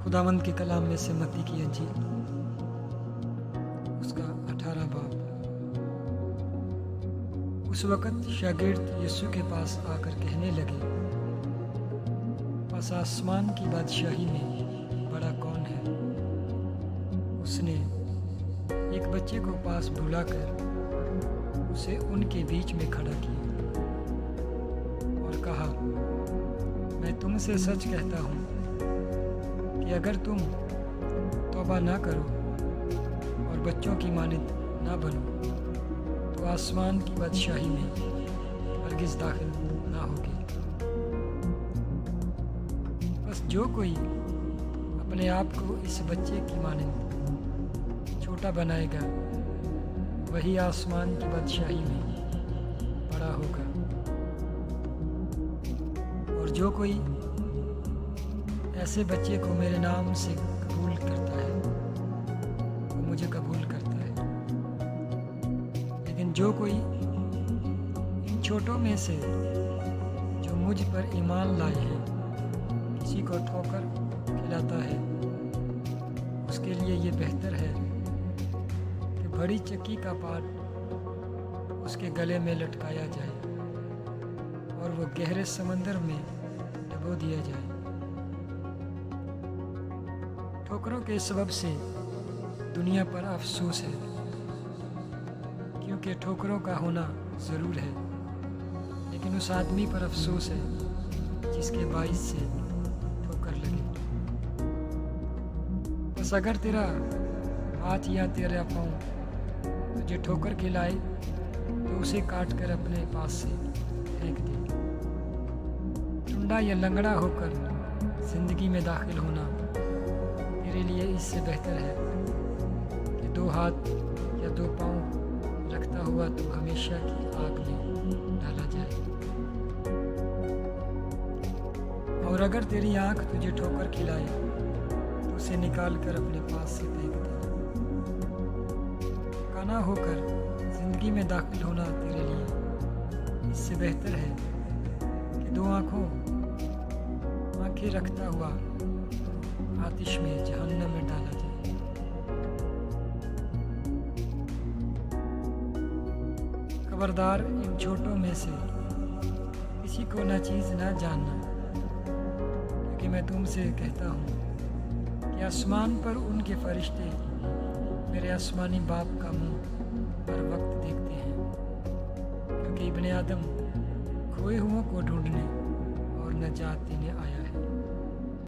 خداوند کے کلام میں سے متی کی انجیل اس کا 18 باب۔ اس وقت شاگرد یسوع کے پاس آ کر کہنے لگے، پس آسمان کی بادشاہی میں بڑا کون ہے؟ اس نے ایک بچے کو پاس بلا کر اسے ان کے بیچ میں کھڑا کیا اور کہا، میں تم سے سچ کہتا ہوں کہ اگر تم توبہ نہ کرو اور بچوں کی مانند نہ بنو تو آسمان کی بادشاہی میں ہرگز داخل نہ ہوگی۔ بس جو کوئی اپنے آپ کو اس بچے کی مانند چھوٹا بنائے گا وہی آسمان کی بادشاہی میں بڑا ہوگا، اور جو کوئی ایسے بچے کو میرے نام سے قبول کرتا ہے وہ مجھے قبول کرتا ہے، لیکن جو کوئی ان چھوٹوں میں سے جو مجھ پر ایمان لائے ہیں کسی کو ٹھوکر کھلاتا ہے، اس کے لیے یہ بہتر ہے کہ بڑی چکی کا پاٹ اس کے گلے میں لٹکایا جائے اور وہ گہرے سمندر میں ڈبو دیا جائے۔ ٹھوکروں کے سبب سے دنیا پر افسوس ہے، کیونکہ ٹھوکروں کا ہونا ضرور ہے، لیکن اس آدمی پر افسوس ہے جس کے باعث سے ٹھوکر لگے۔ بس اگر تیرا ہاتھ یا تیرا پاؤں تجھے ٹھوکر کھلائے تو اسے کاٹ کر اپنے پاس سے پھینک دے۔ ٹنڈا یا لنگڑا ہو کر زندگی میں داخل ہونا تیرے لیے اس سے بہتر ہے کہ 2 ہاتھ یا 2 پاؤں رکھتا ہوا تو ہمیشہ کی آگ میں ڈالا جائے۔ اور اگر تیری آنکھ تجھے ٹھوکر کھلائے تو اسے نکال کر اپنے پاس سے پھینک دے۔ کانا ہو کر زندگی میں داخل ہونا تیرے لیے اس سے بہتر ہے کہ 2 آنکھیں رکھتا ہوا آتش میں جہنم میں ڈالا جائے۔ خبردار، ان چھوٹوں میں سے کسی کو ناچیز نہ جاننا، کیونکہ میں تم سے کہتا ہوں کہ آسمان پر ان کے فرشتے میرے آسمانی باپ کا منہ ہر وقت دیکھتے ہیں، کیونکہ ابن آدم کھوئے ہوئوں کو ڈھونڈنے اور نجات دینے آیا ہے۔